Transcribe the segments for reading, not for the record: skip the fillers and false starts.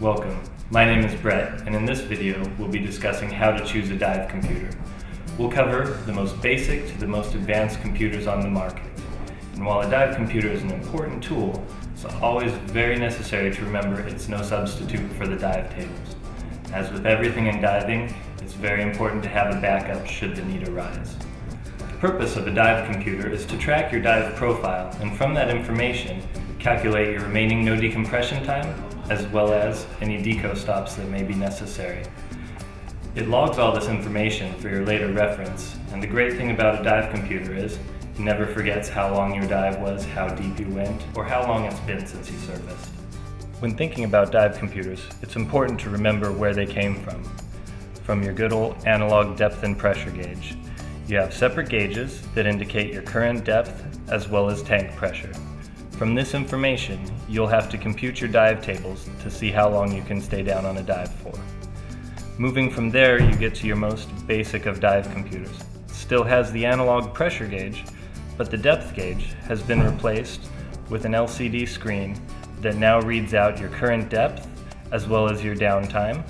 Welcome. My name is Brett, and in this video we'll be discussing how to choose a dive computer. We'll cover the most basic to the most advanced computers on the market. And while a dive computer is an important tool, it's always very necessary to remember it's no substitute for the dive tables. As with everything in diving, it's very important to have a backup should the need arise. The purpose of a dive computer is to track your dive profile, and from that information, calculate your remaining no decompression time, as well as any deco stops that may be necessary. It logs all this information for your later reference, and the great thing about a dive computer is it never forgets how long your dive was, how deep you went, or how long it's been since you surfaced. When thinking about dive computers, it's important to remember where they came from. From your good old analog depth and pressure gauge. You have separate gauges that indicate your current depth as well as tank pressure. From this information, you'll have to compute your dive tables to see how long you can stay down on a dive for. Moving from there, you get to your most basic of dive computers. It still has the analog pressure gauge, but the depth gauge has been replaced with an LCD screen that now reads out your current depth as well as your down time,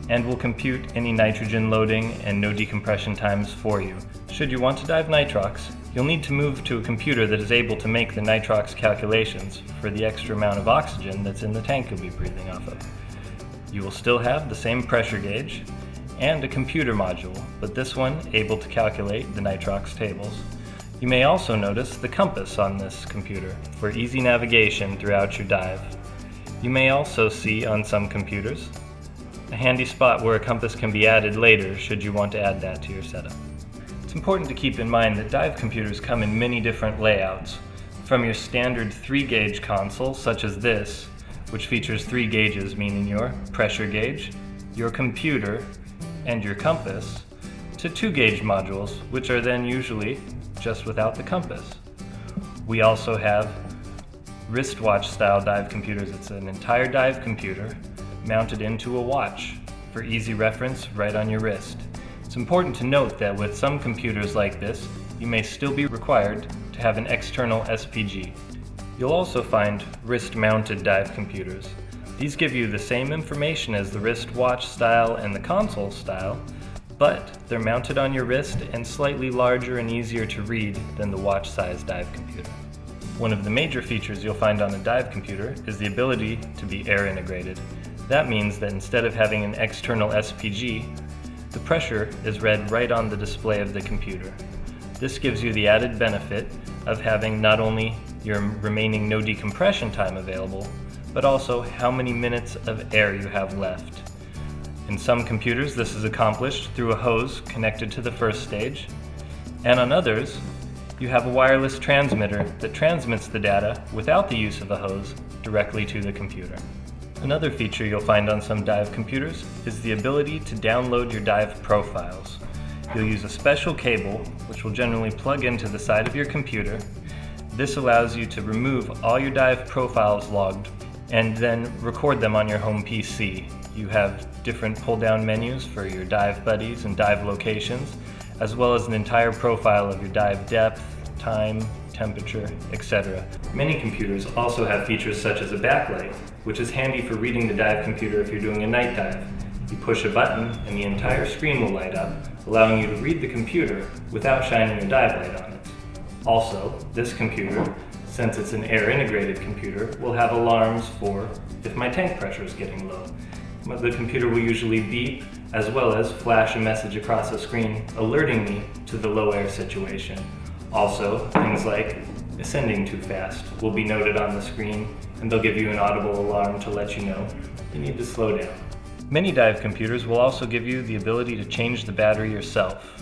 and will compute any nitrogen loading and no decompression times for you. Should you want to dive nitrox, you'll need to move to a computer that is able to make the nitrox calculations for the extra amount of oxygen that's in the tank you'll be breathing off of. You will still have the same pressure gauge and a computer module, but this one able to calculate the nitrox tables. You may also notice the compass on this computer for easy navigation throughout your dive. You may also see on some computers a handy spot where a compass can be added later should you want to add that to your setup. It's important to keep in mind that dive computers come in many different layouts, from your standard 3-gauge console such as this, which features 3 gauges meaning your pressure gauge, your computer, and your compass, to 2-gauge modules, which are then usually just without the compass. We also have wristwatch style dive computers. It's an entire dive computer mounted into a watch for easy reference right on your wrist. It's important to note that with some computers like this, you may still be required to have an external SPG. You'll also find wrist-mounted dive computers. These give you the same information as the wristwatch style and the console style, but they're mounted on your wrist and slightly larger and easier to read than the watch-sized dive computer. One of the major features you'll find on a dive computer is the ability to be air integrated. That means that instead of having an external SPG, the pressure is read right on the display of the computer. This gives you the added benefit of having not only your remaining no decompression time available, but also how many minutes of air you have left. In some computers, this is accomplished through a hose connected to the first stage, and on others, you have a wireless transmitter that transmits the data without the use of a hose directly to the computer. Another feature you'll find on some dive computers is the ability to download your dive profiles. You'll use a special cable, which will generally plug into the side of your computer. This allows you to remove all your dive profiles logged and then record them on your home PC. You have different pull-down menus for your dive buddies and dive locations, as well as an entire profile of your dive depth, time, temperature, etc. Many computers also have features such as a backlight, which is handy for reading the dive computer if you're doing a night dive. You push a button and the entire screen will light up, allowing you to read the computer without shining your dive light on it. Also, this computer, since it's an air-integrated computer, will have alarms for if my tank pressure is getting low. The computer will usually beep, as well as flash a message across the screen alerting me to the low air situation. Also, things like ascending too fast will be noted on the screen, and they'll give you an audible alarm to let you know you need to slow down. Many dive computers will also give you the ability to change the battery yourself.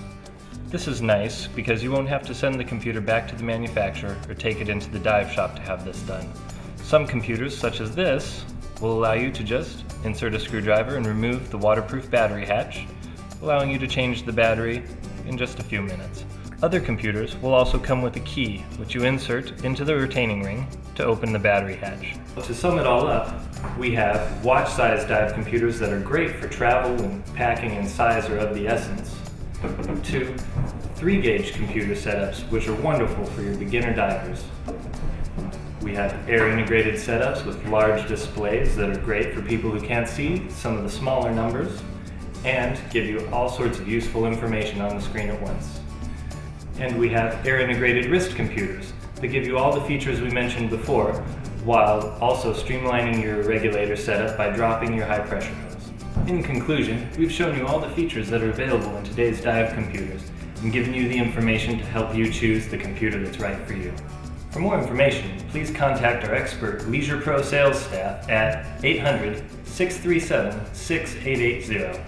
This is nice because you won't have to send the computer back to the manufacturer or take it into the dive shop to have this done. Some computers, such as this, will allow you to just insert a screwdriver and remove the waterproof battery hatch, allowing you to change the battery in just a few minutes. Other computers will also come with a key, which you insert into the retaining ring to open the battery hatch. To sum it all up, we have watch-sized dive computers that are great for travel when packing and size are of the essence, to 3-gauge computer setups, which are wonderful for your beginner divers. We We have air-integrated setups with large displays that are great for people who can't see some of the smaller numbers and give you all sorts of useful information on the screen at once. And we have air-integrated wrist computers that give you all the features we mentioned before, while also streamlining your regulator setup by dropping your high pressure hose. In conclusion, we've shown you all the features that are available in today's dive computers and given you the information to help you choose the computer that's right for you. For more information, please contact our expert Leisurepro sales staff at 800-637-6880.